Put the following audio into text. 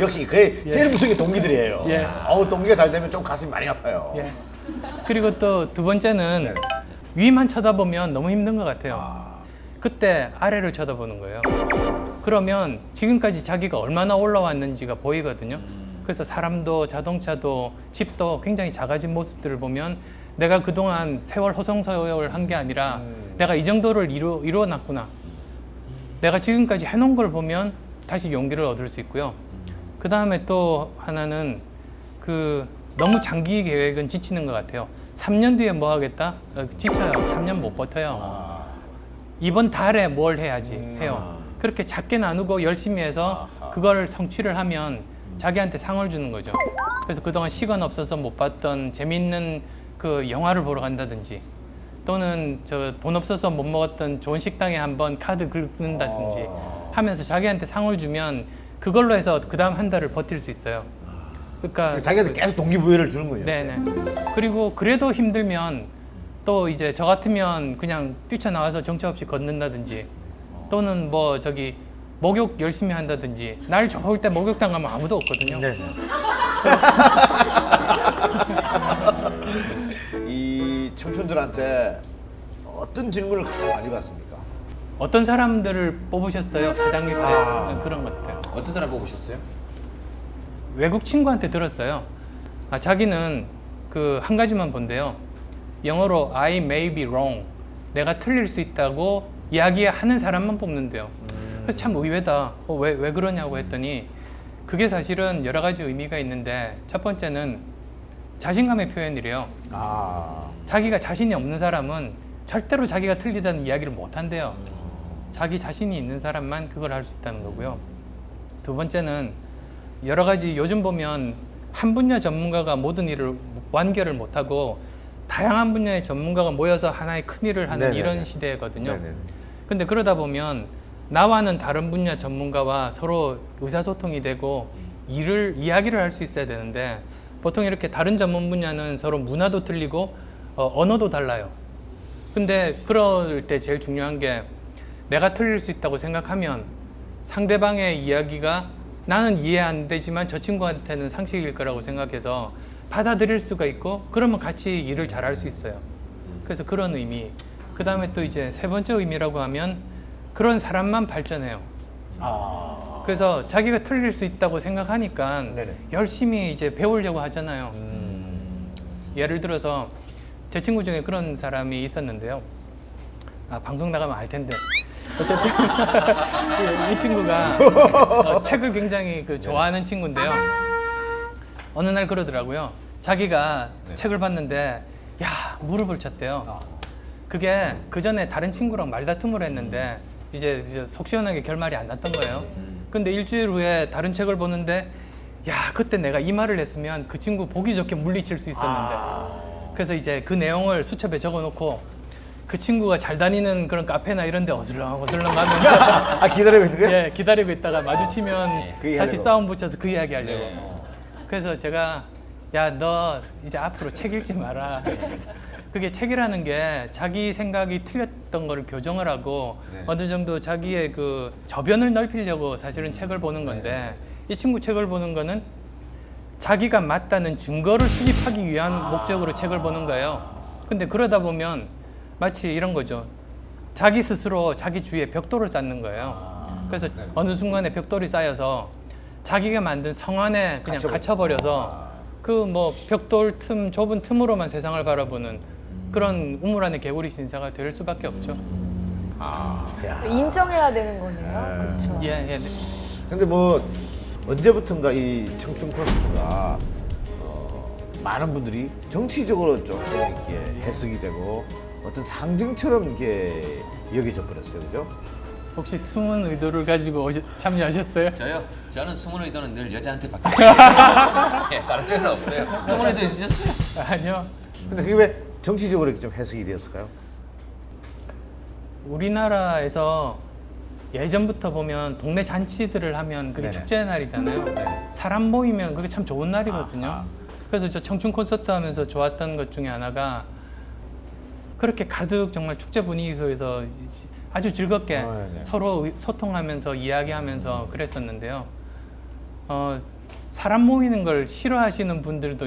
역시 그게 제일 무서운 게 동기들이에요. 예. 동기가 잘 되면 좀 가슴이 많이 아파요. 예. 그리고 또 두 번째는 네. 위만 쳐다보면 너무 힘든 것 같아요. 아, 그때 아래를 쳐다보는 거예요. 그러면 지금까지 자기가 얼마나 올라왔는지가 보이거든요. 그래서 사람도 자동차도 집도 굉장히 작아진 모습들을 보면 내가 그동안 세월 호송세월 한 게 아니라 내가 이 정도를 이루어놨구나. 내가 지금까지 해놓은 걸 보면 다시 용기를 얻을 수 있고요. 그 다음에 또 하나는 너무 장기 계획은 지치는 것 같아요. 3년 뒤에 뭐 하겠다? 지쳐요. 3년 못 버텨요. 이번 달에 뭘 해야지 해요. 그렇게 작게 나누고 열심히 해서 그걸 성취를 하면 자기한테 상을 주는 거죠. 그래서 그동안 시간 없어서 못 봤던 재밌는 그 영화를 보러 간다든지 또는 돈 없어서 못 먹었던 좋은 식당에 한번 카드 긁는다든지 하면서 자기한테 상을 주면 그걸로 해서 그 다음 한 달을 버틸 수 있어요. 그러니까 자기한테 계속 동기부여를 주는 거예요. 네네. 그리고 그래도 힘들면 또 이제 저 같으면 그냥 뛰쳐나와서 정처 없이 걷는다든지 또는 뭐 저기 목욕 열심히 한다든지 날 좋을 때 목욕탕 가면 아무도 없거든요. 네. 이 청춘들한테 어떤 질문을 가장 많이 받습니까? 어떤 사람들을 뽑으셨어요? 사장님 때 그런 것들. 어떤 사람 뽑으셨어요? 외국 친구한테 들었어요. 자기는 한 가지만 본대요. 영어로 I may be wrong. 내가 틀릴 수 있다고 이야기하는 사람만 뽑는데요. 그래서 참 의외다. 왜 그러냐고 했더니 그게 사실은 여러 가지 의미가 있는데 첫 번째는 자신감의 표현이래요. 자기가 자신이 없는 사람은 절대로 자기가 틀리다는 이야기를 못 한대요. 자기 자신이 있는 사람만 그걸 할 수 있다는 거고요. 두 번째는 여러 가지 요즘 보면 한 분야 전문가가 모든 일을 완결을 못하고 다양한 분야의 전문가가 모여서 하나의 큰 일을 하는 네네네. 이런 시대거든요. 네네. 근데 그러다 보면 나와는 다른 분야 전문가와 서로 의사소통이 되고 이야기를 할 수 있어야 되는데 보통 이렇게 다른 전문 분야는 서로 문화도 틀리고 언어도 달라요. 근데 그럴 때 제일 중요한 게 내가 틀릴 수 있다고 생각하면 상대방의 이야기가 나는 이해 안 되지만 저 친구한테는 상식일 거라고 생각해서 받아들일 수가 있고 그러면 같이 일을 잘할 수 있어요. 그래서 그런 의미. 그 다음에 또 이제 세 번째 의미라고 하면 그런 사람만 발전해요. 그래서 자기가 틀릴 수 있다고 생각하니까 네네. 열심히 이제 배우려고 하잖아요. 예를 들어서 제 친구 중에 그런 사람이 있었는데요. 방송 나가면 알 텐데. 어쨌든 이 친구가 책을 굉장히 좋아하는 친구인데요. 어느 날 그러더라고요. 자기가 책을 봤는데 무릎을 쳤대요. 그게 그 전에 다른 친구랑 말다툼을 했는데 이제 속 시원하게 결말이 안 났던 거예요. 근데 일주일 후에 다른 책을 보는데 그때 내가 이 말을 했으면 그 친구 보기 좋게 물리칠 수 있었는데 그래서 이제 그 내용을 수첩에 적어놓고 그 친구가 잘 다니는 그런 카페나 이런 데 어슬렁 가면서 기다리고 있는 거예요? 예, 기다리고 있다가 마주치면 그 다시 이야기하려고. 싸움 붙여서 그 이야기 하려고. 그래서 제가 너 이제 앞으로 책 읽지 마라. 그게 책이라는 게 자기 생각이 틀렸던 거를 교정을 하고 어느 정도 자기의 저변을 넓히려고 사실은 책을 보는 건데 이 친구 책을 보는 거는 자기가 맞다는 증거를 수집하기 위한 목적으로 책을 보는 거예요. 근데 그러다 보면 마치 이런 거죠. 자기 스스로 자기 주위에 벽돌을 쌓는 거예요. 그래서 어느 순간에 벽돌이 쌓여서 자기가 만든 성 안에 그냥 갇혀버려서 벽돌 틈, 좁은 틈으로만 세상을 바라보는 그런 우물 안의 개구리 신사가 될 수밖에 없죠. 인정해야 되는 거네요. 그렇죠. 예. 근데 뭐 언제부턴가 이 청춘 콘서트가 많은 분들이 정치적으로 좀 이렇게 해석이 되고 어떤 상징처럼 이렇게 여겨져 버렸어요, 그죠? 혹시 숨은 의도를 가지고 참여하셨어요? 저요? 저는 숨은 의도는 늘 여자한테 받고 다른 쪽은 없어요. 숨은 의도 있으셨어요? 아니요. 근데 그게 왜 정치적으로 이렇게 좀 해석이 되었을까요? 우리나라에서 예전부터 보면 동네 잔치들을 하면 그게 네네. 축제의 날이잖아요. 사람 모이면 그게 참 좋은 날이거든요. 그래서 저 청춘 콘서트 하면서 좋았던 것 중에 하나가 그렇게 가득 정말 축제 분위기 속에서 아주 즐겁게 네네. 서로 소통하면서 이야기하면서 그랬었는데요. 사람 모이는 걸 싫어하시는 분들도